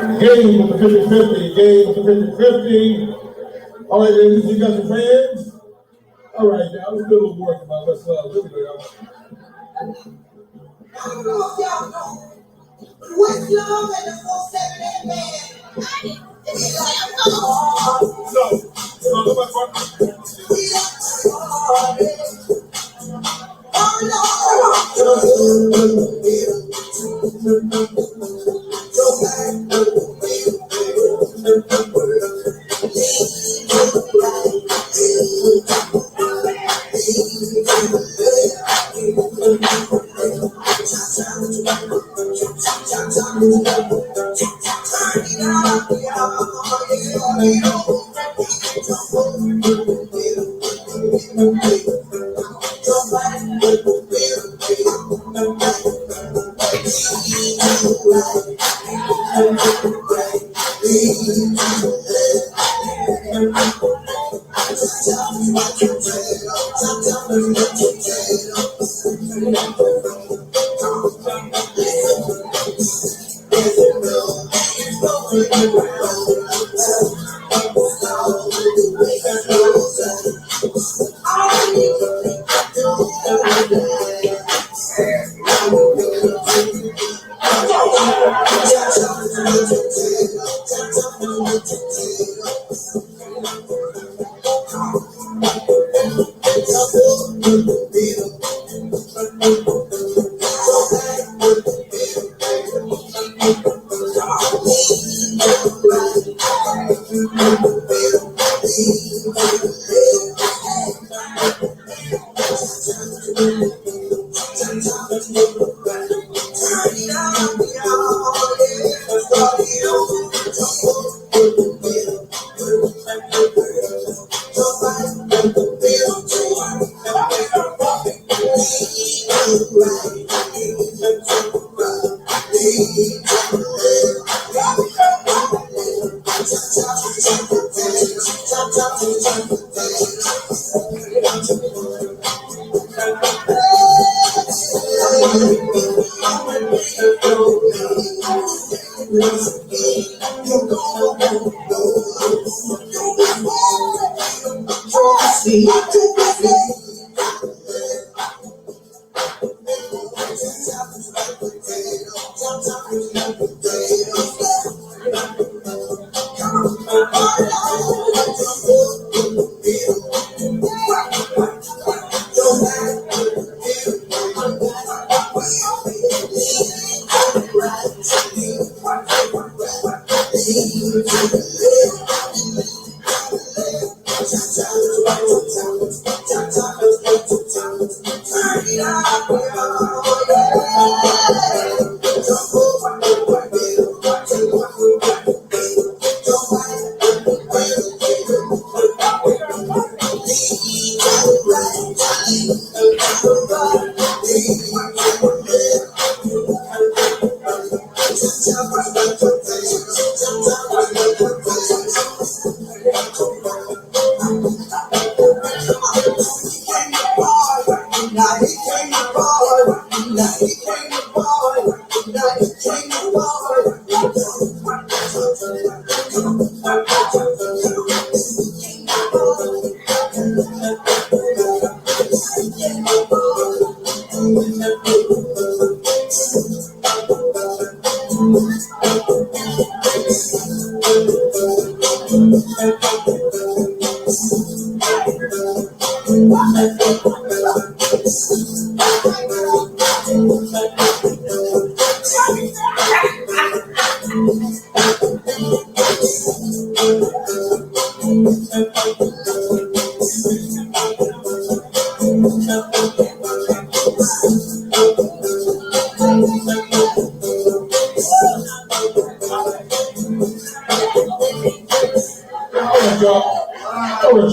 Game with the 50-50. Game with the 50-50. All right, ladies, you got your fans? All right, y'all. Let's do a little work about let's here we go, y'all. I don't know if y'all know Westlove and the 478 band.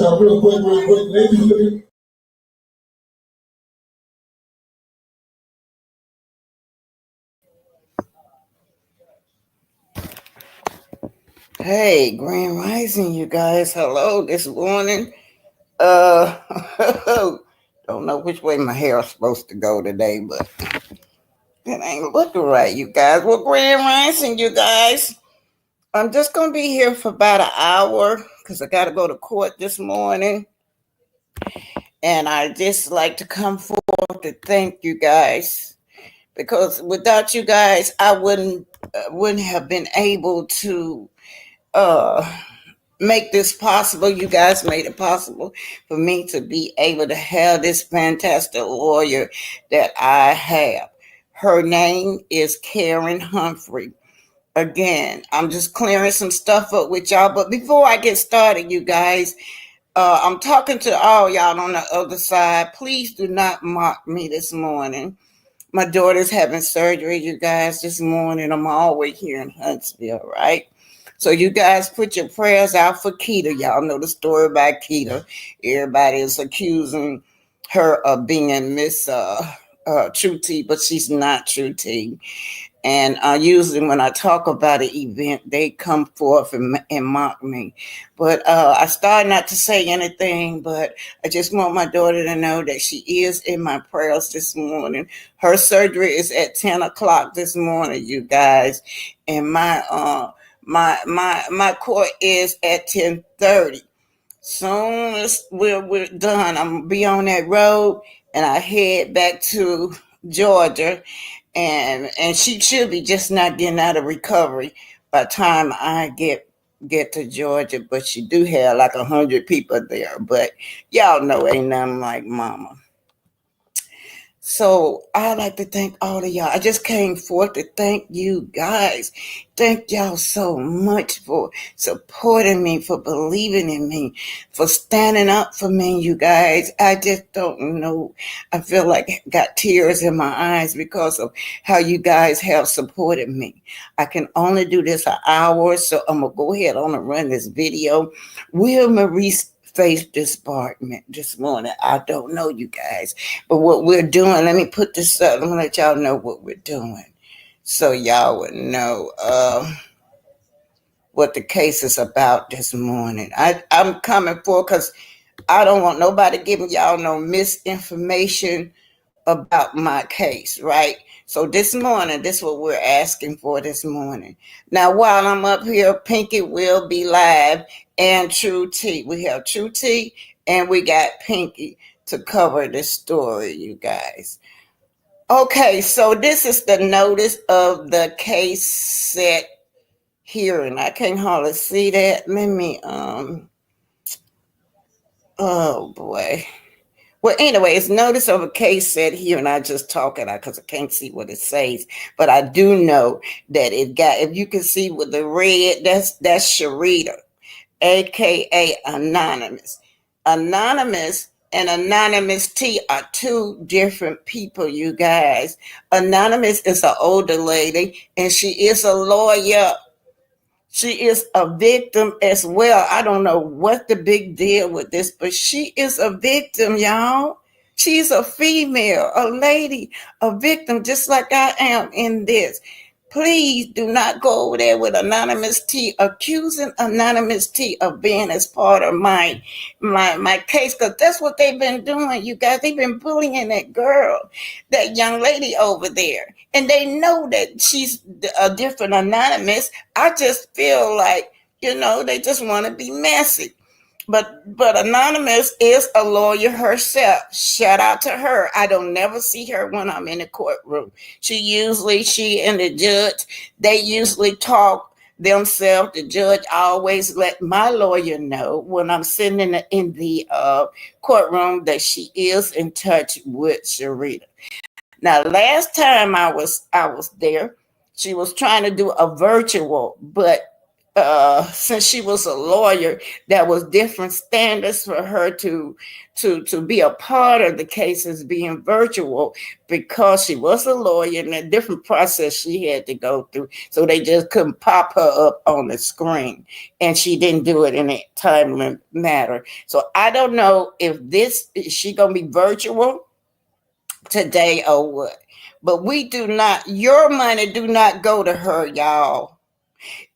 Y'all, real quick, ladies. Hey, Grand Rising, you guys. Hello this morning. Uh, don't know which way my hair is supposed to go today, but it ain't looking right, you guys. Well, Grand Rising, you guys. I'm just going to be here for about an hour because I got to go to court this morning. And I just like to come forward to thank you guys because without you guys, I wouldn't have been able to uh, make this possible. You guys made it possible for me to be able to have this fantastic lawyer that I have. Her name is Karen Humphrey. Again, I'm just clearing some stuff up with y'all. But before I get started, you guys, I'm talking to all y'all on the other side. Please do not mock me this morning. My daughter's having surgery, you guys, this morning. I'm always here in Huntsville, right? So you guys put your prayers out for Keita. Y'all know the story about Keita. Everybody is accusing her of being Miss True T, but she's not True T. And usually when I talk about an event, they come forth and mock me. But I started not to say anything, but I just want my daughter to know that she is in my prayers this morning. Her surgery is at 10 o'clock this morning, you guys. And my court is at 10:30. Soon as we're done, I'm gonna be on that road and I head back to Georgia, and she should be just not getting out of recovery by the time I get to Georgia. But she do have like 100 people there. But y'all know ain't nothing like mama. So I'd like to thank all of y'all. I just came forth to thank you guys. Thank y'all so much for supporting me, for believing in me, for standing up for me, you guys. I just don't know. I feel like I got tears in my eyes because of how you guys have supported me. I can only do this an hour, so I'm going to go ahead on and run this video. Will Maurice face disbarment this morning? I don't know, you guys. But what we're doing, let me put this up. I'm going to let y'all know what we're doing so y'all would know what the case is about this morning. I'm coming for because I don't want nobody giving y'all no misinformation about my case, right? So this morning, this is what we're asking for this morning. Now, while I'm up here, Pinky will be live and True T. We have True T and we got Pinky to cover this story, you guys. Okay, so this is the notice of the case set hearing. I can't hardly see that. Let me, oh boy. Well, anyway, it's notice of a case set here, and I just talking because I can't see what it says. But I do know that it got, if you can see with the red, that's Sharita, aka Anonymous. Anonymous and Anonymous T are two different people, you guys. Anonymous is an older lady, and she is a lawyer. She is a victim as well. I don't know what the big deal with this, but she is a victim, y'all. She's a female, a lady, a victim, just like I am in this. Please do not go over there with Anonymous T, accusing Anonymous T of being as part of my case, because that's what they've been doing, you guys. They've been bullying that girl, that young lady over there. And they know that she's a different Anonymous. I just feel like, they just want to be messy. But Anonymous is a lawyer herself. Shout out to her. I don't never see her when I'm in the courtroom. She and the judge, they usually talk themselves. The judge always let my lawyer know when I'm sitting in the courtroom that she is in touch with Sharita. Now, last time I was there, she was trying to do a virtual, but since she was a lawyer, there was different standards for her to be a part of the cases being virtual, because she was a lawyer and a different process she had to go through. So they just couldn't pop her up on the screen, and she didn't do it in a timely manner. So I don't know if is she gonna be virtual today or what. But your money do not go to her, y'all.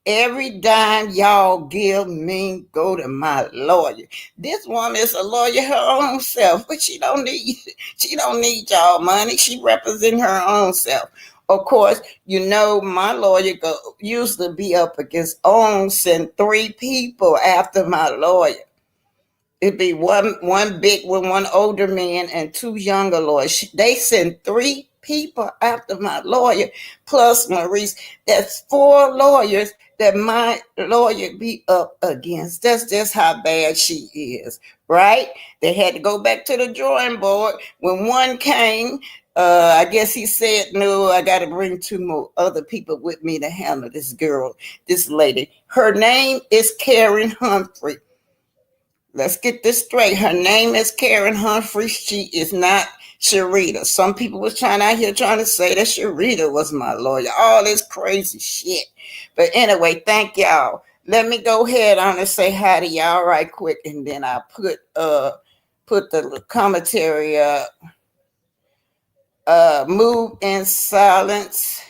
Every dime y'all give me go to my lawyer. This woman is a lawyer her own self, but she don't need y'all money. She represents her own self. Of course, my lawyer used to be up against owns and 3 people after my lawyer. It'd be one big one, one older man, and 2 younger lawyers. They sent 3 people after my lawyer, plus Maurice. That's 4 lawyers that my lawyer be up against. That's just how bad she is, right? They had to go back to the drawing board. When one came, I guess he said, no, I got to bring 2 more other people with me to handle this girl, this lady. Her name is Karen Humphrey. Let's get this straight. Her name is Karen Humphrey. She is not Sharita. Some people was out here trying to say that Sharita was my lawyer. All this crazy shit. But anyway, thank y'all. Let me go ahead on and say hi to y'all right quick, and then I'll put the commentary up. Move in silence.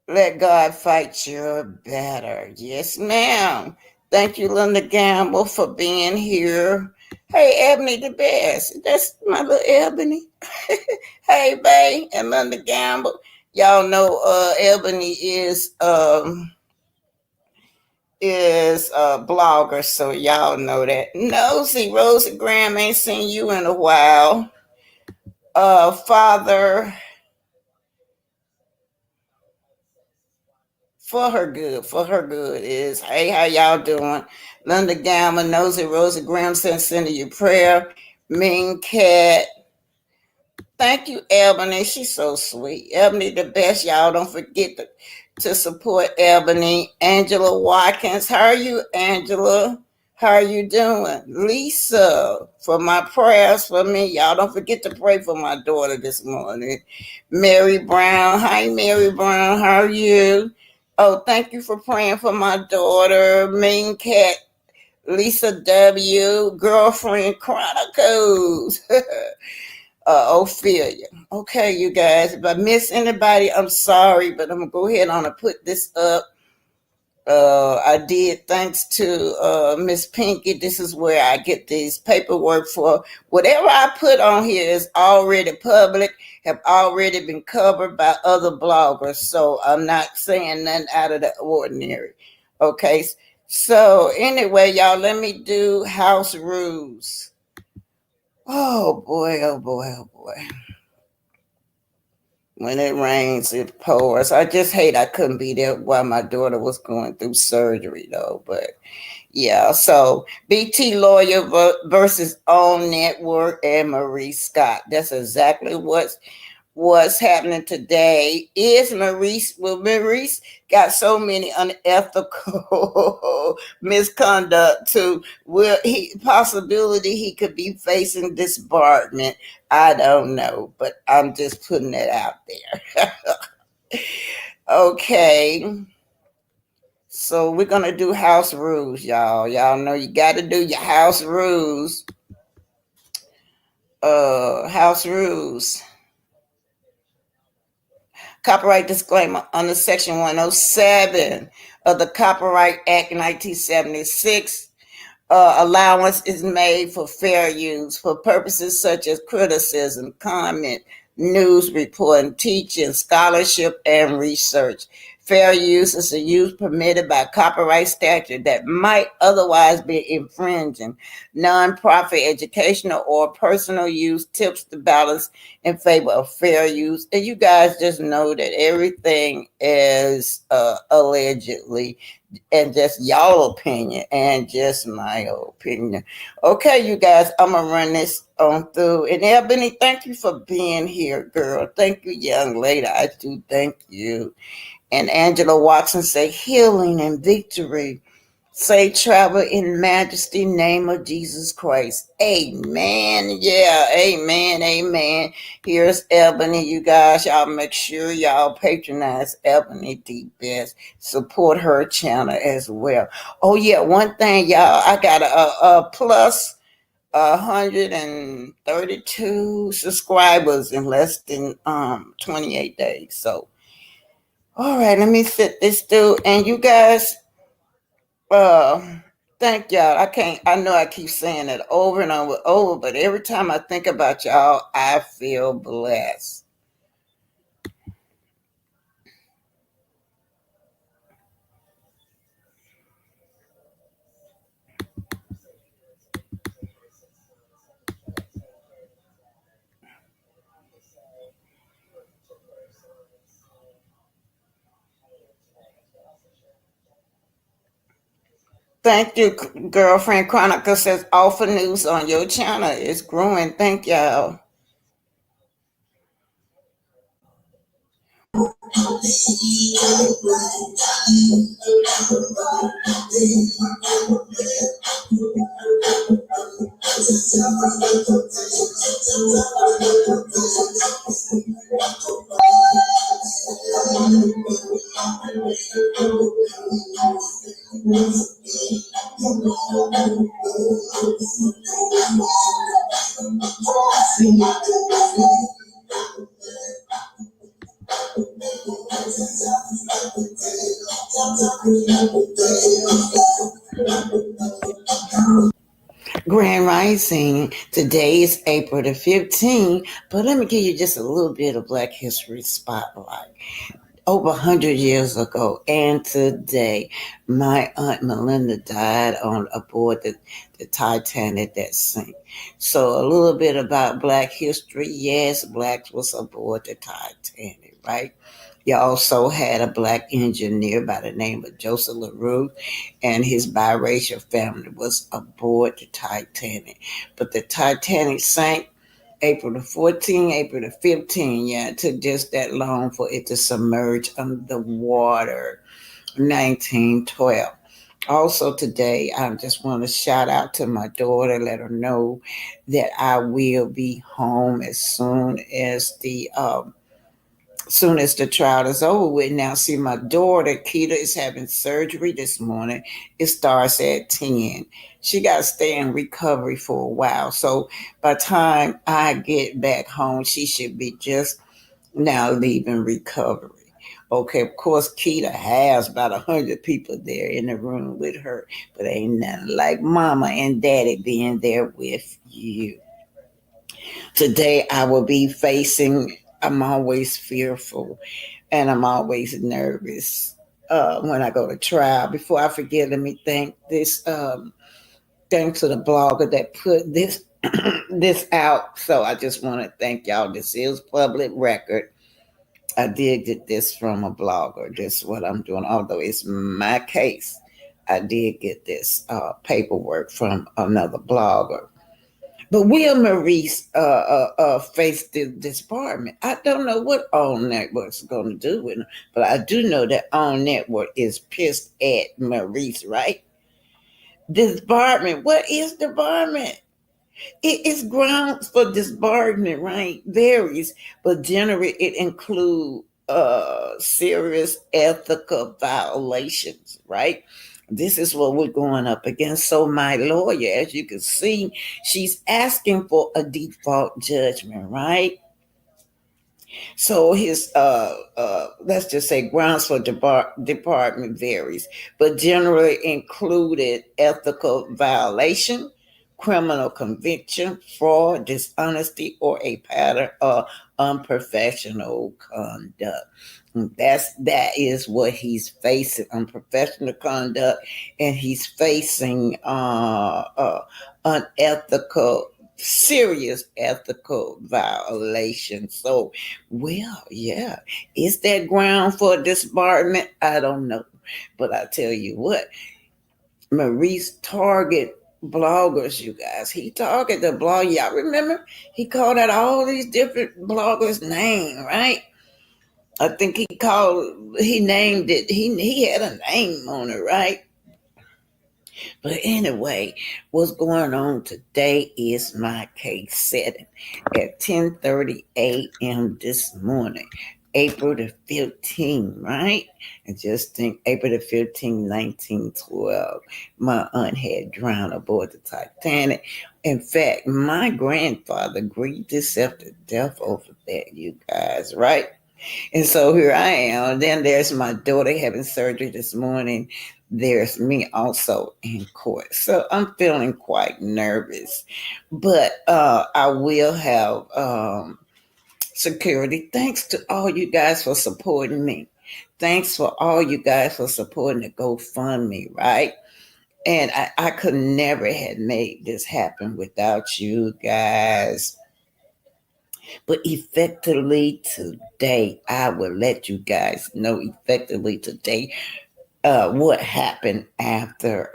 Let God fight your battle. Yes, ma'am. Thank you, Linda Gamble, for being here. Hey, Ebony the best. That's my little Ebony. Hey, babe, and Linda Gamble. Y'all know Ebony is a blogger, so y'all know that. Nosy Rosa Graham, ain't seen you in a while. Father, for her good is, hey, how y'all doing? Linda Gamma, Nosy Rosa Graham sending you prayer. Mean Cat, thank you, Ebony. She's so sweet. Ebony the best. Y'all don't forget to support Ebony. Angela Watkins, how are you, Angela? How are you doing? Lisa, for my prayers for me. Y'all don't forget to pray for my daughter this morning. Mary Brown, hi, Mary Brown. How are you? Oh, thank you for praying for my daughter. Mean Cat, Lisa W. Girlfriend Chronicles. Ophelia. Okay, you guys. If I miss anybody, I'm sorry, but I'm gonna go ahead on and put this up. I did thanks to Miss Pinky. This is where I get these paperwork for whatever I put on here is already public, have already been covered by other bloggers. So I'm not saying nothing out of the ordinary. Okay. So anyway, y'all, let me do house rules. Oh boy, oh boy, oh boy. When it rains, it pours. I just hate I couldn't be there while my daughter was going through surgery, though. But yeah, so BT Lawyer versus Own Network and Maurice Scott. That's exactly what's happening today. Maurice got so many unethical misconduct to possibility he could be facing disbarment. I don't know, but I'm just putting it out there. Okay. So we're gonna do house rules, y'all. Y'all know you gotta do your house rules. House rules. Copyright disclaimer under Section 107 of the Copyright Act 1976. Allowance is made for fair use for purposes such as criticism, comment, news reporting, teaching, scholarship, and research. Fair use is a use permitted by copyright statute that might otherwise be infringing. Nonprofit educational or personal use tips the balance in favor of fair use. And you guys just know that everything is allegedly and just y'all opinion and just my opinion. Okay, you guys, I'm gonna run this on through. And Ebony, thank you for being here, girl. Thank you, young lady. I do thank you. And Angela Watson say healing and victory. Say travel in majesty, name of Jesus Christ. Amen. Yeah, amen, amen. Here's Ebony. You guys, y'all make sure y'all patronize Ebony the best. Support her channel as well. Oh yeah, one thing, y'all, I got a plus 132 subscribers in less than 28 days. So all right, let me sit this through. And you guys, thank y'all. I know I keep saying it over and over, but every time I think about y'all, I feel blessed. Thank you, girlfriend. Chronicle says offer news on your channel is growing. Thank y'all. Grand Rising. Today is April the 15th, but let me give you just a little bit of Black History Spotlight. Over 100 years ago and today, my Aunt Melinda died on aboard the Titanic that sank. So a little bit about Black history. Yes, Blacks was aboard the Titanic, right? You also had a Black engineer by the name of Joseph LaRue, and his biracial family was aboard the Titanic. But the Titanic sank April the 14th, April the 15th. Yeah, it took just that long for it to submerge under the water. 1912. Also today, I just want to shout out to my daughter, let her know that I will be home as soon as the trial is over with. Now, see, my daughter, Keita, is having surgery this morning. It starts at 10. She got to stay in recovery for a while. So by the time I get back home, she should be just now leaving recovery. Okay, of course, Keita has about 100 people there in the room with her, but ain't nothing like mama and daddy being there with you. Today, I will be facing, I'm always fearful and I'm always nervous when I go to trial. Before I forget, let me thank this. Thanks to the blogger that put this this out. So I just want to thank y'all. This is public record. I did get this from a blogger. This is what I'm doing. Although it's my case, I did get this paperwork from another blogger. But will Maurice face the disbarment? I don't know what All Network's going to do with him, but I do know that All Network is pissed at Maurice, right? Disbarment. What is disbarment? It is grounds for disbarment, right? Varies, but generally it includes serious ethical violations, right? This is what we're going up against. So my lawyer, as you can see, she's asking for a default judgment, right? So his let's just say grounds for department varies, but generally included ethical violation, criminal conviction, fraud, dishonesty, or a pattern of unprofessional conduct. That is what he's facing, unprofessional conduct, and he's facing unethical, serious ethical violation. So, well, yeah, is that ground for disbarment? I don't know, but I tell you what, Maurice target bloggers, you guys. He targeted the blog. Y'all remember? He called out all these different bloggers' name, right? I think he named it. He had a name on it, right? But anyway, what's going on today is my case setting at 10:30 a.m. this morning, April the 15th, right? And just think April the 15th, 1912, my aunt had drowned aboard the Titanic. In fact, my grandfather grieved himself to death over that, you guys, right? And so here I am. Then there's my daughter having surgery this morning. There's me also in court. So I'm feeling quite nervous. But I will have security. Thanks to all you guys for supporting me. Thanks for all you guys for supporting the GoFundMe, right? And I could never have made this happen without you guys. But effectively today, I will let you guys know effectively today. what happened after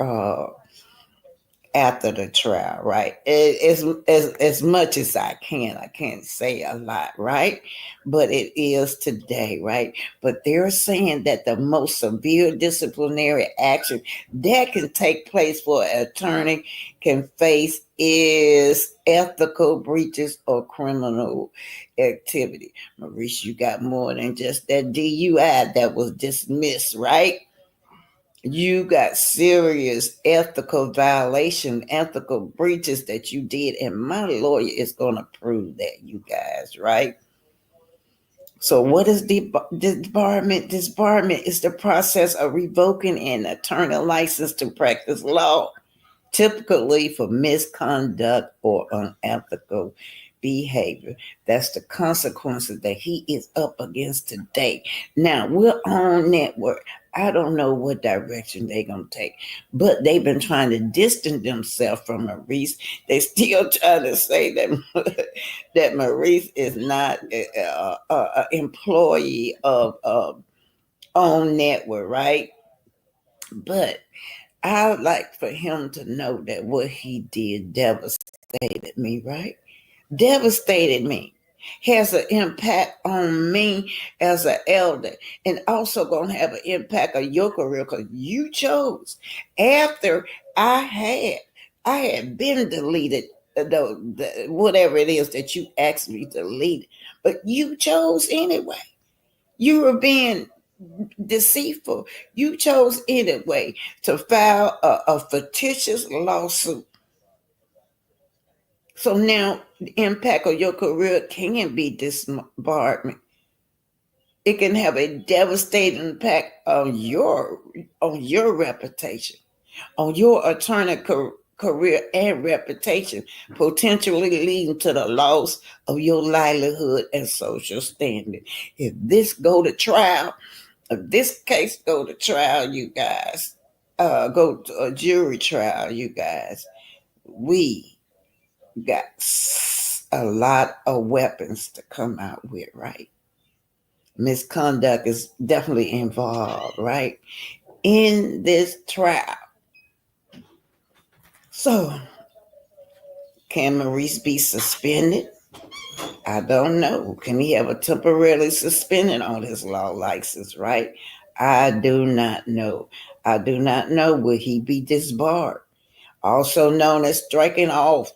the trial, right? As much as I can't say a lot, right? But it is today, right? But they're saying that the most severe disciplinary action that can take place for an attorney can face is ethical breaches or criminal activity. Maurice, you got more than just that DUI that was dismissed, right? You got serious ethical violation, ethical breaches that you did, and my lawyer is going to prove that, you guys, right? So, what is disbarment? Disbarment is the process of revoking an attorney license to practice law, typically for misconduct or unethical behavior. That's the consequences that he is up against today. Now, we're on network. I don't know what direction they're going to take, but they've been trying to distance themselves from Maurice. They still trying to say that that Maurice is not an employee of on network, right? But I would like for him to know that what he did devastated me, right? Devastated me. Has an impact on me as an elder, and also going to have an impact on your career because you chose after I had I had been deleted, whatever it is that you asked me to delete, but you chose anyway. You were being deceitful. You chose anyway to file a fictitious lawsuit. So now the impact of your career can be disbarment. It can have a devastating impact on your reputation, on your attorney career and reputation, potentially leading to the loss of your livelihood and social standing. If this case go to trial, you guys, go to a jury trial, you guys, we got a lot of weapons to come out with, right? Misconduct is definitely involved, right, in this trial. So, can Maurice be suspended? I don't know. Can he have a temporarily suspended on his law license, right? I do not know. I do not know. Will he be disbarred? Also known as striking off,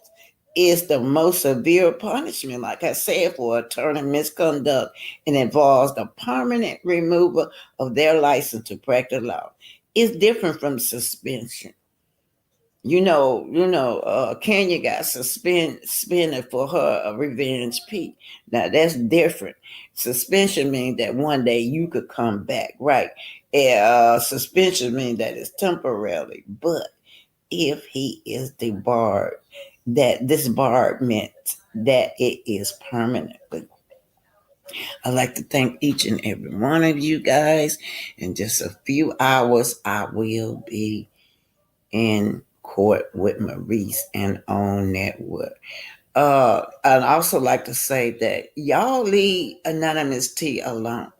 is the most severe punishment, like I said, for attorney misconduct, and involves the permanent removal of their license to practice law. It's different from suspension. Kenya got suspended for her revenge P. Now that's different. Suspension means that one day you could come back, right? Suspension means that it's temporarily, but if he is debarred, that disbarment that it is permanently. I'd like to thank each and every one of you guys. In just a few hours, I will be in court with Maurice and on network. I'd also like to say that y'all leave Anonymous T alone.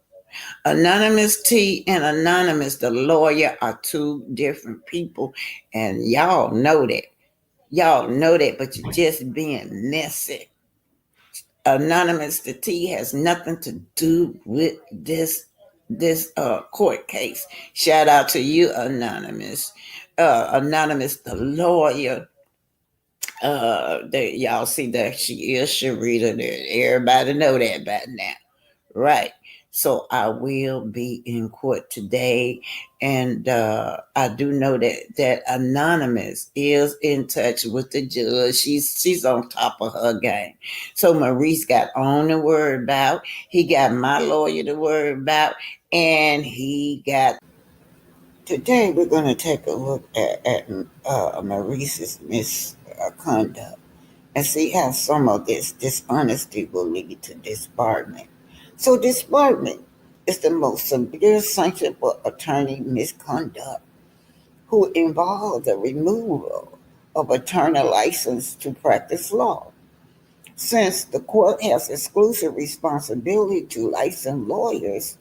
Anonymous T and Anonymous, the lawyer, are two different people, and y'all know that. Y'all know that, but you're just being messy. Anonymous, the T has nothing to do with this court case. Shout out to you, Anonymous. Anonymous, the lawyer. Y'all see that she is Sharita. Everybody know that by now, right? So I will be in court today, and I do know that Anonymous is in touch with the judge. She's on top of her game. So Maurice got on to worry about. He got my lawyer to worry about, and he got. Today we're going to take a look at Maurice's misconduct and see how some of this dishonesty will lead to disbarment. So, disbarment is the most severe sanction for attorney misconduct who involves the removal of attorney license to practice law. Since the court has exclusive responsibility to licensed lawyers,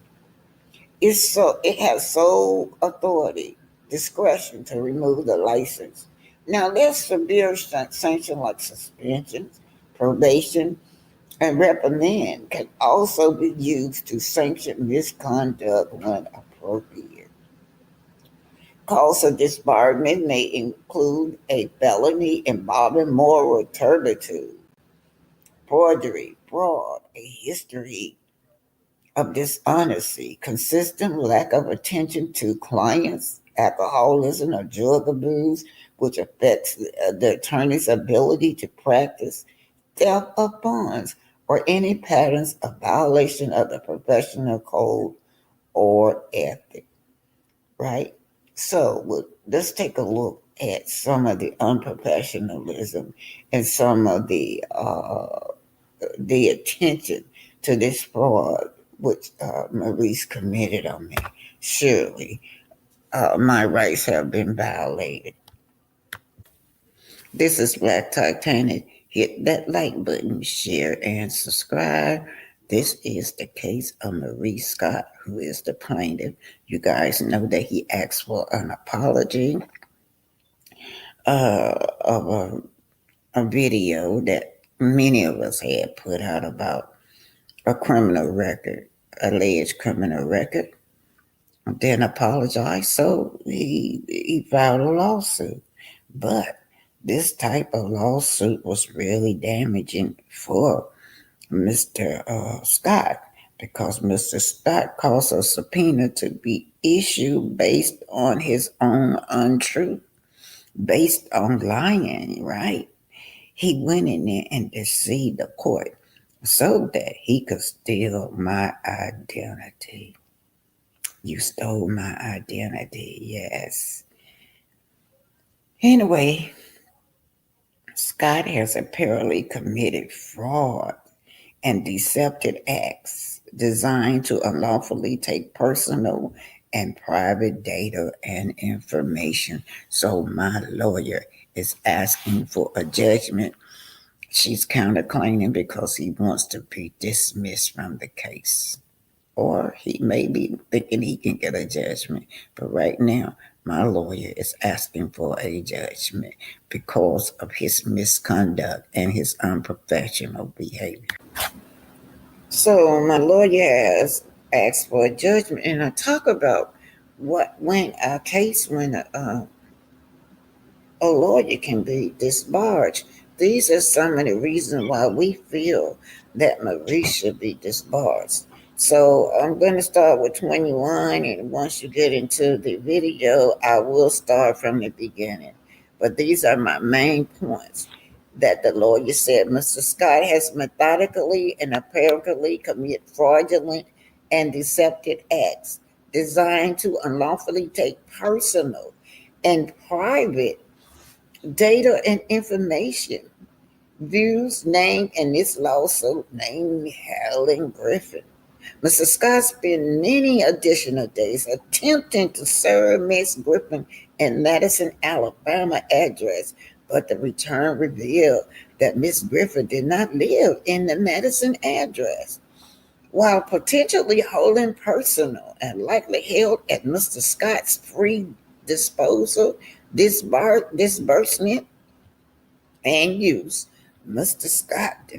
It has sole authority, discretion to remove the license. Now, there's severe sanction like suspension, probation, and reprimand can also be used to sanction misconduct when appropriate. Cause of disbarment may include a felony involving moral turpitude, forgery, fraud, a history of dishonesty, consistent lack of attention to clients, alcoholism, or drug abuse, which affects the attorney's ability to practice, theft of funds, or any patterns of violation of the professional code or ethic, right? So let's take a look at some of the unprofessionalism and some of the attention to this fraud which Maurice committed on me. Surely my rights have been violated. This is Black Titanic. Hit that like button, share, and subscribe. This is the case of Maurice Scott, who is the plaintiff. You guys know that he asked for an apology of a video that many of us had put out about a criminal record, alleged criminal record, then apologized. So he filed a lawsuit. But this type of lawsuit was really damaging for Mr. Scott because Mr. Scott caused a subpoena to be issued based on his own untruth, based on lying, right? He went in there and deceived the court so that he could steal my identity. You stole my identity, yes. Anyway, Scott has apparently committed fraud and deceptive acts designed to unlawfully take personal and private data and information. So my lawyer is asking for a judgment. She's counterclaiming because he wants to be dismissed from the case. Or he may be thinking he can get a judgment. But right now, my lawyer is asking for a judgment because of his misconduct and his unprofessional behavior. So my lawyer has asked for a judgment, and I talk about when a case when a lawyer can be disbarred. These are some of the reasons why we feel that Maurice should be disbarred. So I'm going to start with 21, and once you get into the video, I will start from the beginning. But these are my main points that the lawyer said Mr. Scott has methodically and apparently committed fraudulent and deceptive acts designed to unlawfully take personal and private data and information. Views named in this lawsuit named Helen Griffin. Mr. Scott spent many additional days attempting to serve Miss Griffin in Madison, Alabama address, but the return revealed that Miss Griffin did not live in the Madison address. While potentially holding personal and likely held at Mr. Scott's free disposal, disbursement, and use, Mr. Scott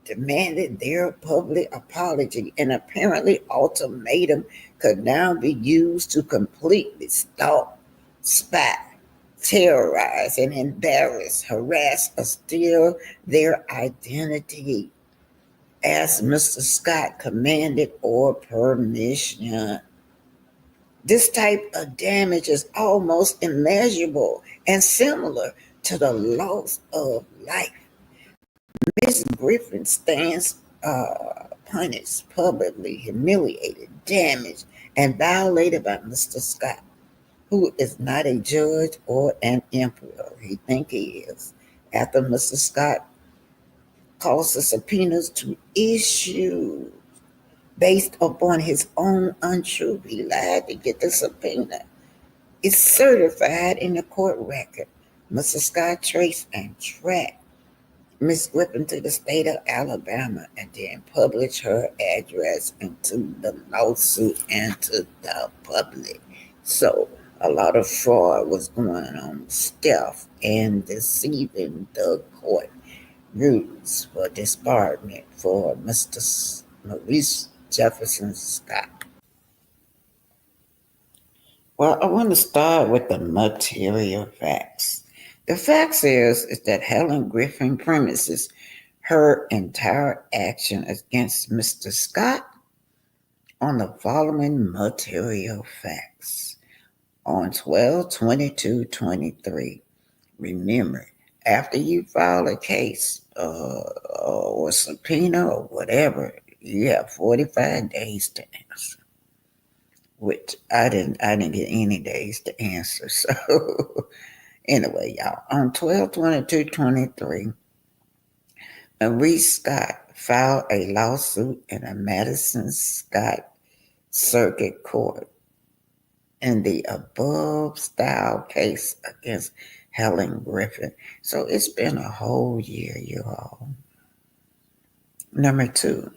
demanded their public apology, and apparently ultimatum could now be used to completely stalk, spy, terrorize, and embarrass, harass, or steal their identity as Mr. Scott commanded or permission. This type of damage is almost immeasurable and similar to the loss of life. Miss Griffin stands punished, publicly humiliated, damaged, and violated by Mr. Scott, who is not a judge or an emperor. He think he is. After Mr. Scott caused the subpoenas to issue based upon his own untruth, he lied to get the subpoena. It's certified in the court record. Mr. Scott traced and tracked Miss Griffin to the state of Alabama and then published her address into the lawsuit and to the public. So a lot of fraud was going on, stealth and deceiving the court rules for disbarment for Mr. Maurice Jefferson Scott. Well, I want to start with the material facts. The facts is that Helen Griffin premises her entire action against Mr. Scott on the following material facts. On 12/22/23, remember, after you file a case or subpoena or whatever, you have 45 days to answer. Which I didn't get any days to answer. So anyway, y'all, on 12/22/23, Maurice Scott filed a lawsuit in a Madison Scott Circuit Court in the above style case against Helen Griffin. So it's been a whole year, you all. Number 2,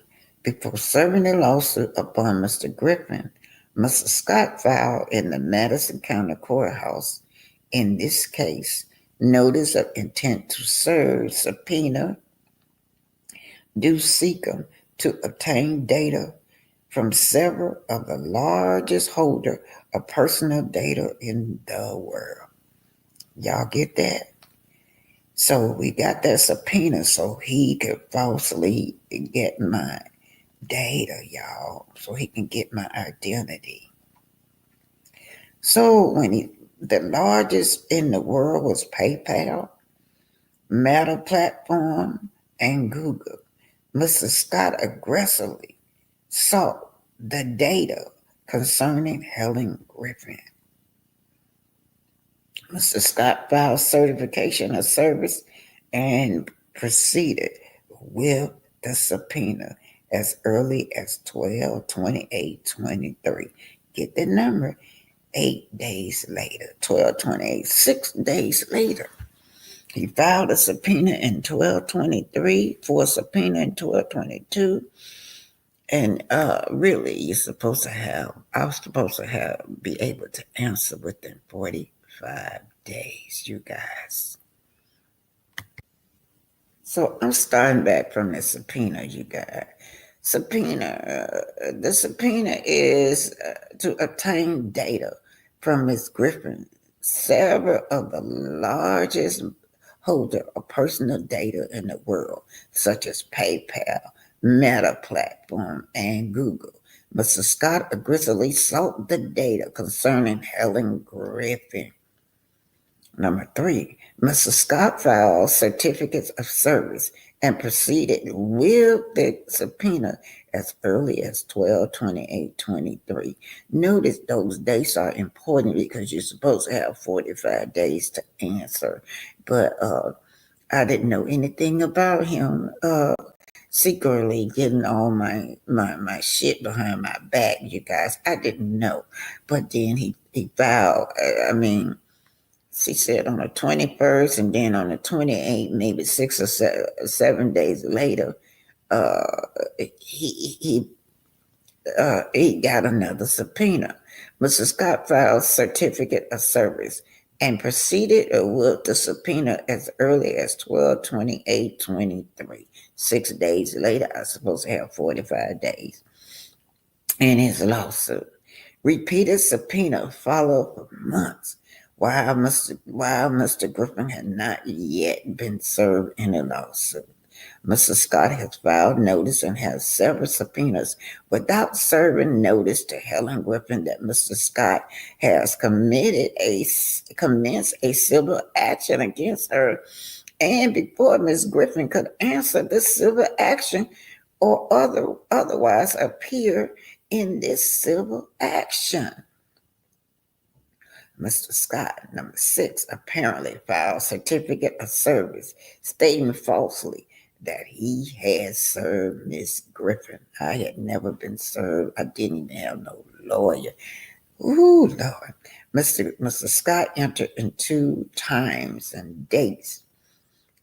before serving the lawsuit upon Mr. Griffin, Mr. Scott filed in the Madison County Courthouse, in this case, notice of intent to serve, subpoena, do seek them to obtain data from several of the largest holder of personal data in the world. Y'all get that? So we got that subpoena so he could falsely get my data, y'all, so he can get my identity. So the largest in the world was PayPal, Meta Platform, and Google. Mr. Scott aggressively sought the data concerning Helen Griffin. Mr. Scott filed certification of service and proceeded with the subpoena as early as 12/28/23. Get the number. 8 days later, 12/28, 6 days later. He filed a subpoena in 12/23 for a subpoena in 12/22. And really, I was supposed to be able to answer within 45 days, you guys. So I'm starting back from the subpoena, you guys. The subpoena is to obtain data from Ms. Griffin, several of the largest holder of personal data in the world, such as PayPal, Meta Platform, and Google. Mr. Scott aggressively sought the data concerning Helen Griffin. Number 3, Mr. Scott filed certificates of service and proceeded with the subpoena as early as 12/28/23. Notice those dates are important because you're supposed to have 45 days to answer. But I didn't know anything about him secretly getting all my shit behind my back, you guys. I didn't know. But then he filed, she said on the 21st, and then on the 28th, maybe 6 or 7 days later, he got another subpoena. Mr. Scott filed certificate of service and proceeded with the subpoena as early as 12/28/23. 6 days later, I was supposed to have 45 days in his lawsuit. Repeated subpoena followed for months while Mr. Griffin had not yet been served in a lawsuit. Mr. Scott has filed notice and has several subpoenas without serving notice to Helen Griffin that Mr. Scott has commenced a civil action against her, and before Ms. Griffin could answer the civil action or otherwise appear in this civil action. Mr. Scott, number 6, apparently filed certificate of service stating falsely that he had served Miss Griffin. I had never been served. I didn't even have no lawyer. Ooh, Lord. Mr. Scott entered into times and dates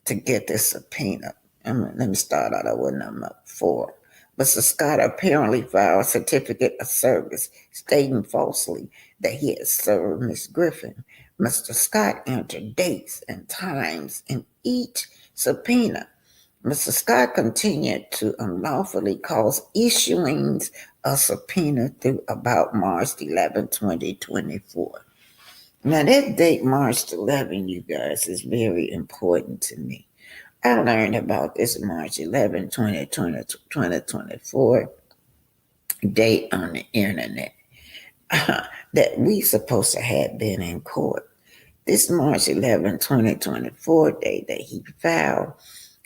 to get this subpoena. Let me start out with number 4. Mr. Scott apparently filed a certificate of service stating falsely that he had served Miss Griffin. Mr. Scott entered dates and times in each subpoena. Mr. Scott continued to unlawfully cause issuings of subpoena through about March 11, 2024. Now, that date, March 11, you guys, is very important to me. I learned about this March 11, 2024 date on the internet that we supposed to have been in court. This March 11, 2024 date that he filed,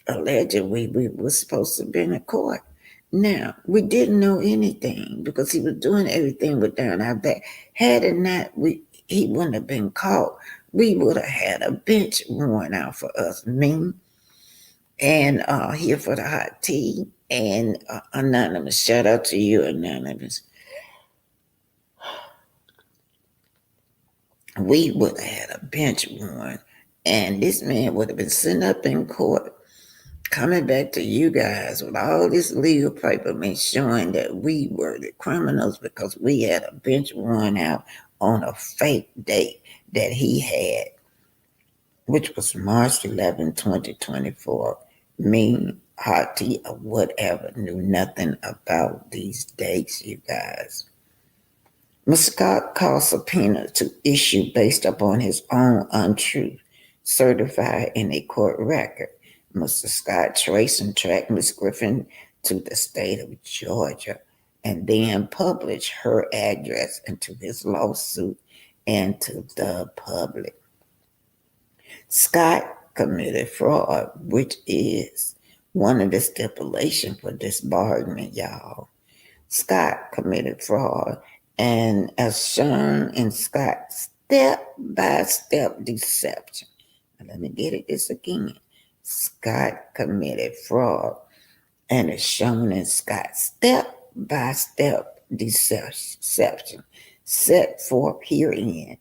allegedly we were supposed to have been in court. Now, we didn't know anything because he was doing everything without our back. Had it not, he wouldn't have been caught. We would have had a bench warrant out for us, me and here for the hot tea and Anonymous. Shout out to you, Anonymous. We would have had a bench warrant, and this man would have been sitting up in court coming back to you guys with all this legal paper showing that we were the criminals because we had a bench warrant out on a fake date that he had, which was March 11, 2024. Me, hot tea, or whatever, knew nothing about these dates, you guys. Mr. Scott called subpoena to issue based upon his own untruth, certified in a court record. Mr. Scott traced and tracked Ms. Griffin to the state of Georgia and then published her address into his lawsuit and to the public. Scott committed fraud, which is one of the stipulations for disbarment, y'all. Scott committed fraud, and as shown in Scott's step-by-step deception. Now, let me get this again. Scott committed fraud, and as shown in Scott's step-by-step deception set forth herein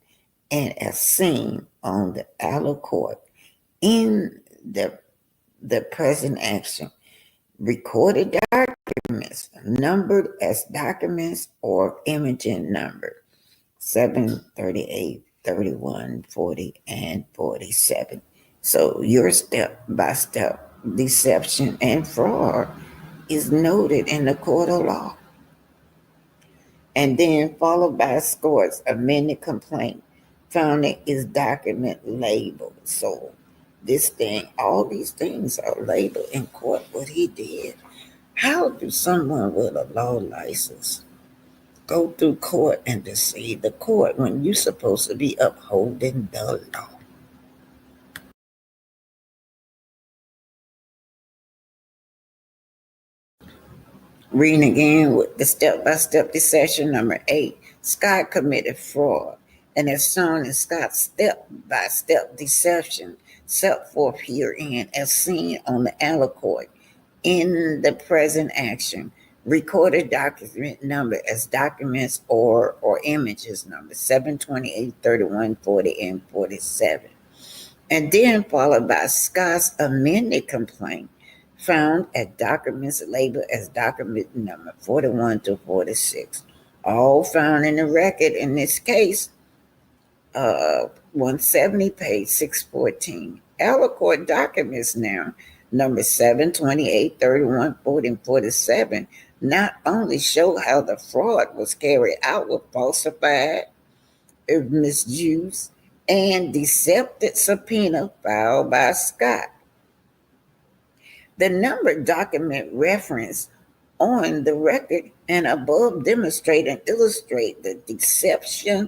and as seen on the outer court in the present action. Recorded documents numbered as documents or imaging number 7, 38, 31, 40, and 47. So your step-by-step deception and fraud is noted in the court of law. And then followed by Scott's amended complaint found it is document labeled. So this thing, all these things are labeled in court what he did. How do someone with a law license go through court and deceive the court when you're supposed to be upholding the law? Reading again with the step-by-step deception number 8, Scott committed fraud, and as shown in Scott's step-by-step deception set forth herein as seen on the outer court in the present action. Recorded document number as documents or images number 7, 28, 31, 40, and 47. And then followed by Scott's amended complaint found at documents labeled as document number 41 to 46. All found in the record in this case, 170 page 614. Outer court documents now, number 7, 28, 31, 40, and 47, not only show how the fraud was carried out with falsified, misused, and deceptive subpoena filed by Scott. The numbered document reference on the record and above demonstrate and illustrate the deception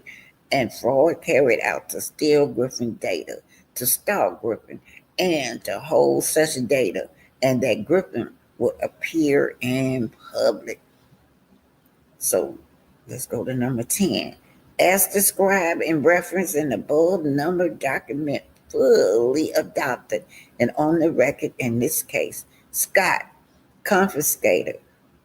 and fraud carried out to steal Griffin data, to stalk Griffin, and to hold such data, and that Griffin would appear in public. So let's go to number 10. As described in reference in above numbered document fully adopted and on the record in this case, Scott confiscated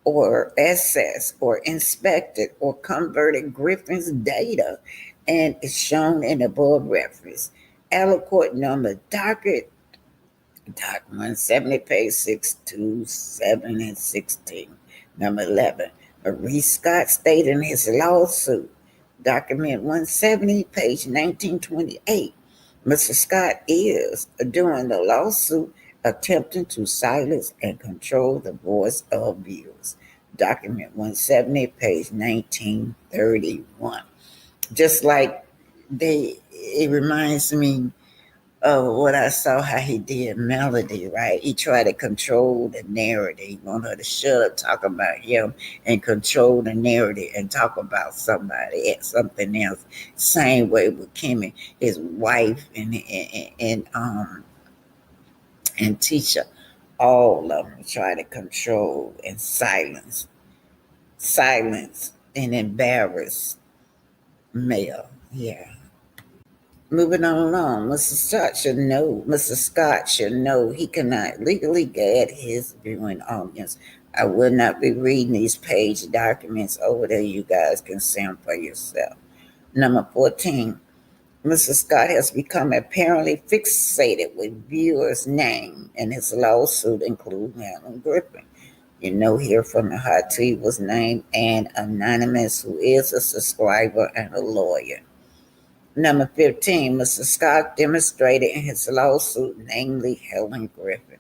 or assessed or inspected or converted Griffin's data and is shown in above reference. Outer court number docket Document 70, page 627 and 16. Number 11. Maurice Scott stated in his lawsuit, document 170, page 1928. Mr. Scott is, during the lawsuit, attempting to silence and control the voice of viewers. Document 170, page 1931. Just like it reminds me of what I saw how he did Melody, right? He tried to control the narrative. He wanted her to shut up, talk about him, and control the narrative and talk about somebody else, something else. Same way with Kimmy, his wife, and Tisha. All of them try to control and silence and embarrass Mel. Yeah. Moving on along, Mr. Scott should know he cannot legally gad his viewing audience. I will not be reading these page documents over there. You guys can see them for yourself. Number 14, Mr. Scott has become apparently fixated with viewers' name, and his lawsuit includes Alan Griffin. You know, here from the hot tea was named an anonymous who is a subscriber and a lawyer. Number 15, Mr. Scott demonstrated in his lawsuit, namely Helen Griffin.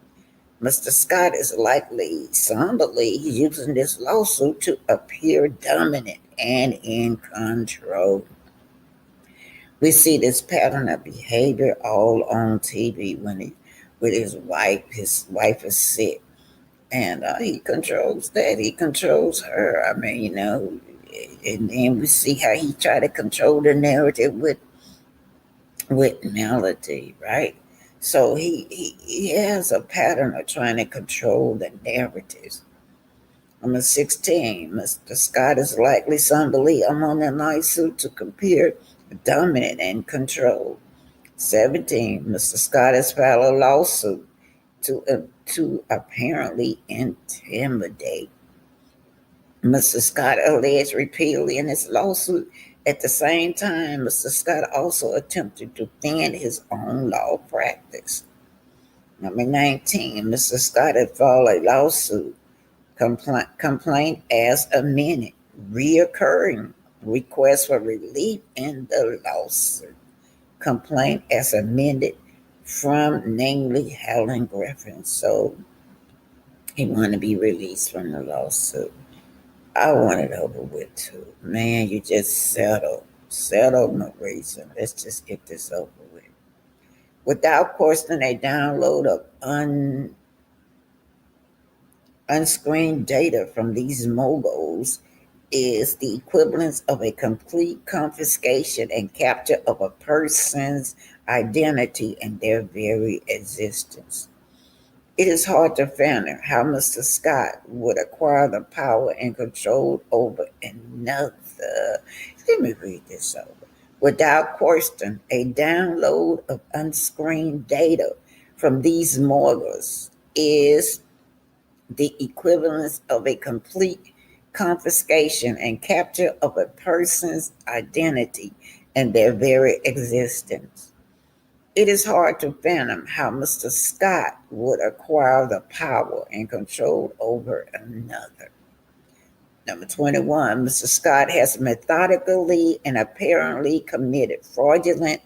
Mr. Scott is likely, some believe, using this lawsuit to appear dominant and in control. We see this pattern of behavior all on TV when he, with his wife. His wife is sick, and he controls that. He controls her. I mean, and then we see how he tried to control the narrative with Melody, right? So he has a pattern of trying to control the narratives. Number 16, Mr. Scott is likely some believe among the lawsuit to compare dominant and control. 17, Mr. Scott has filed a lawsuit to apparently intimidate. Mr. Scott alleged repeatedly in his lawsuit. At the same time, Mr. Scott also attempted to defend his own law practice. Number 19, Mr. Scott had filed a lawsuit, complaint as amended, reoccurring request for relief in the lawsuit. Complaint as amended from namely Helen Griffin. So he wanted to be released from the lawsuit. I want it over with too. Man, you just settle. Settle, Maurice. Let's just get this over with. Without question, a download of unscreened data from these moguls is the equivalence of a complete confiscation and capture of a person's identity and their very existence. It is hard to fathom how Mr. Scott would acquire the power and control over another. Let me read this over. Without question, a download of unscreened data from these mortals is the equivalence of a complete confiscation and capture of a person's identity and their very existence. It is hard to fathom how Mr. Scott would acquire the power and control over another. Number 21, Mr. Scott has methodically and apparently committed fraudulent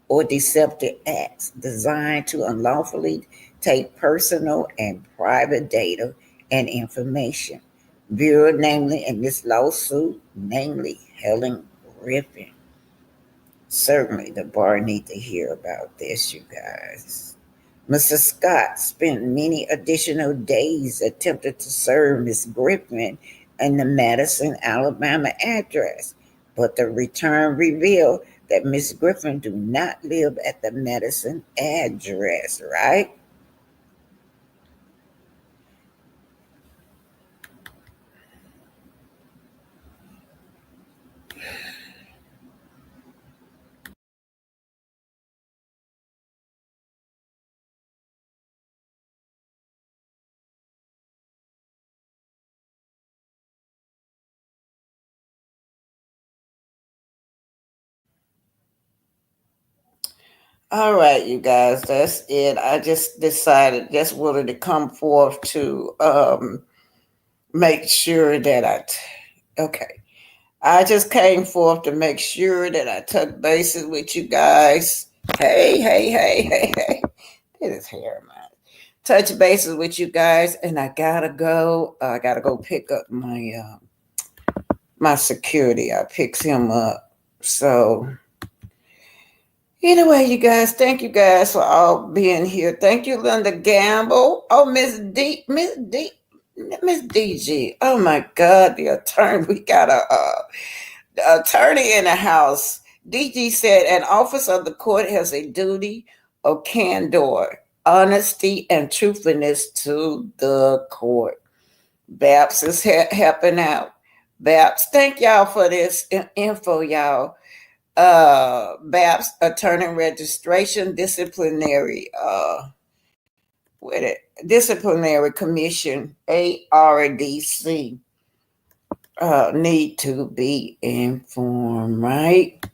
or deceptive acts designed to unlawfully take personal and private data and information. Bureau, namely in this lawsuit, namely Helen Griffin. Certainly, the bar need to hear about this, you guys. Mr. Scott spent many additional days attempting to serve Miss Griffin in the Madison, Alabama address, but the return revealed that Miss Griffin do not live at the Madison address, right? All right, you guys, that's it. I just decided, just wanted to come forth to make sure that okay. I just came forth to make sure that I touch bases with you guys. Hey. It is hair, man. Touch bases with you guys, and I gotta go. I gotta go pick up my security. I picked him up. So anyway, you guys, thank you guys for all being here. Thank you, Linda Gamble. Oh, Miss DG. Oh my God, the attorney. We got the attorney in the house. DG said an office of the court has a duty of candor, honesty, and truthfulness to the court. Babs is helping out. Babs, thank y'all for this info, y'all. Babs attorney registration disciplinary with it disciplinary commission ARDC need to be informed, right?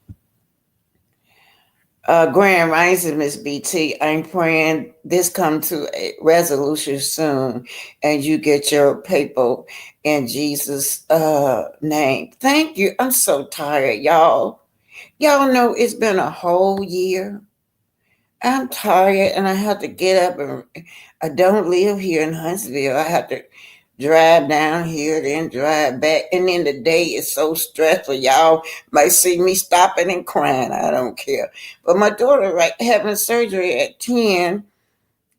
Grand Rising, Miss BT. I'm praying this come to a resolution soon and you get your paper in Jesus' name. Thank you. I'm so tired, y'all. Y'all know it's been a whole year. I'm tired and I have to get up, and I don't live here in Huntsville. I have to drive down here, then drive back. And then the day is so stressful. Y'all might see me stopping and crying. I don't care. But my daughter having surgery at 10.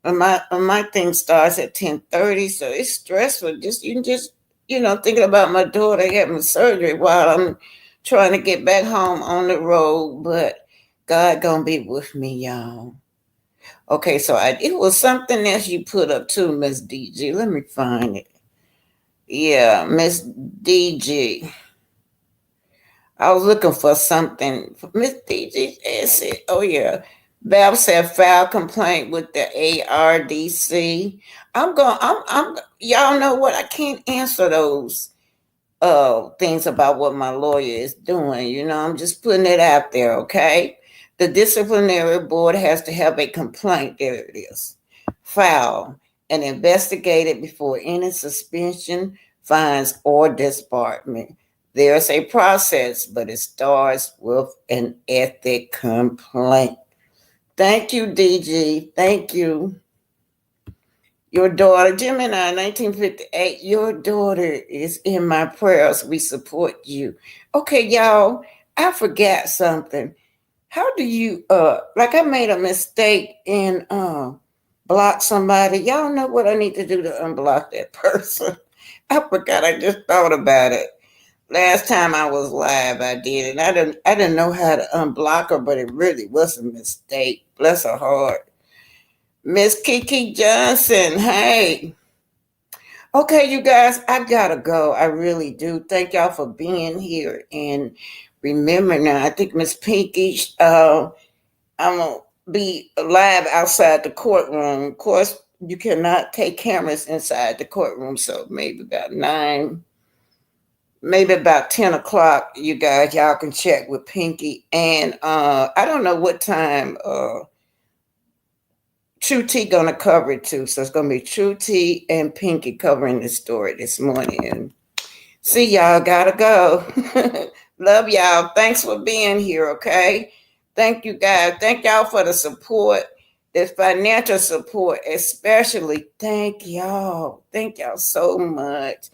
And my thing starts at 10:30. So it's stressful. Thinking about my daughter having surgery while I'm trying to get back home on the road. But God gonna be with me, y'all. Okay, so it was something else you put up too, Miss DG. Let me find it. Yeah, Miss DG. I was looking for something. Miss DG said, oh yeah. Bab said file complaint with the ARDC. I'm y'all know what? I can't answer those things about what my lawyer is doing. I'm just putting it out there, okay? The disciplinary board has to have a complaint. There it is. File and investigate it before any suspension, fines, or disbarment. There's a process, but it starts with an ethic complaint. Thank you, DG. Thank you. Your daughter, Gemini, 1958, your daughter is in my prayers. We support you. Okay, y'all, I forgot something. How do you, like I made a mistake and block somebody. Y'all know what I need to do to unblock that person. I forgot, I just thought about it. Last time I was live, I did it. I didn't know how to unblock her, but it really was a mistake. Bless her heart. Miss Kiki Johnson, hey. Okay, you guys, I gotta go. I really do. Thank y'all for being here. And remember now, I think Miss Pinky, I'm gonna be live outside the courtroom. Of course, you cannot take cameras inside the courtroom, so maybe about 9, maybe about 10 o'clock, you guys, y'all can check with Pinky. And I don't know what time True T gonna cover it too. So it's gonna be True T and Pinky covering the story this morning. And see y'all, gotta go. Love y'all. Thanks for being here, okay? Thank you guys. Thank y'all for the support, the financial support, especially. Thank y'all. Thank y'all so much.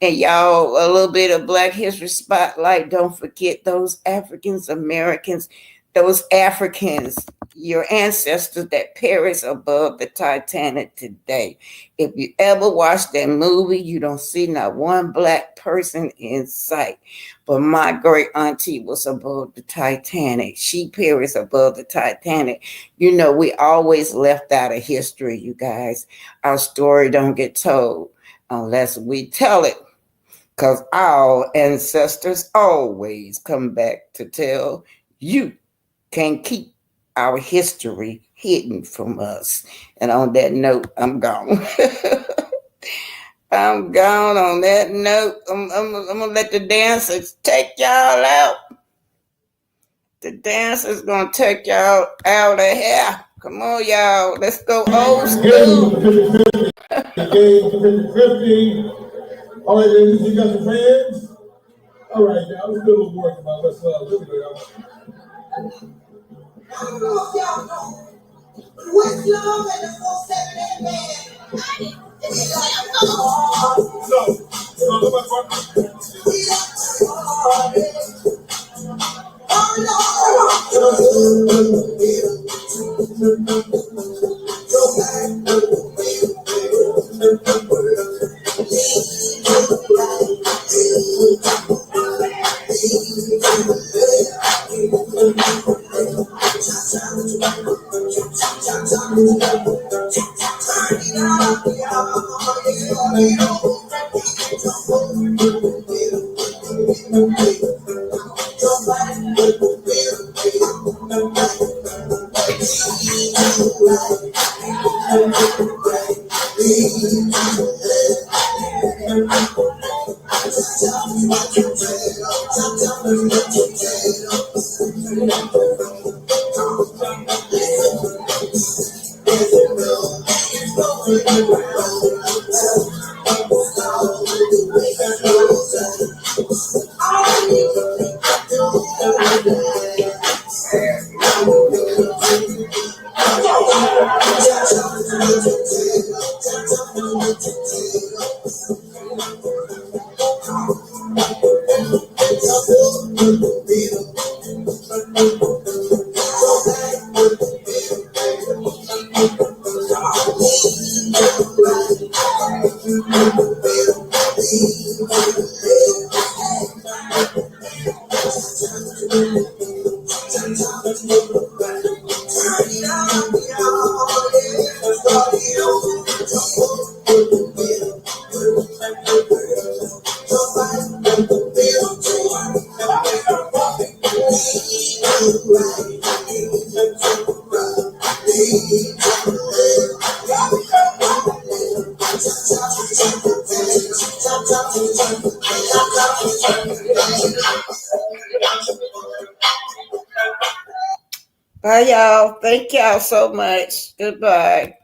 And y'all, a little bit of Black History Spotlight. Don't forget those Africans, Americans, those Africans, your ancestors that perished above the Titanic today. If you ever watch that movie, you don't see not one Black person in sight. But my great auntie was above the Titanic. She perished above the Titanic. We always left out of history, you guys. Our story don't get told unless we tell it. Because our ancestors always come back to tell you. Can't keep our history hidden from us. And on that note, I'm gone. I'm gone on that note. I'm going to let the dancers take y'all out. The dancer's gonna take y'all out of here. Come on, y'all. Let's go old school. Game 50-50. All right, ladies, you got your fans? All right, y'all. Let's do a little work about let's here we go, y'all. I don't know if y'all know Westlove and the 478 band. It's like, Bye, y'all. Thank y'all so much. Goodbye.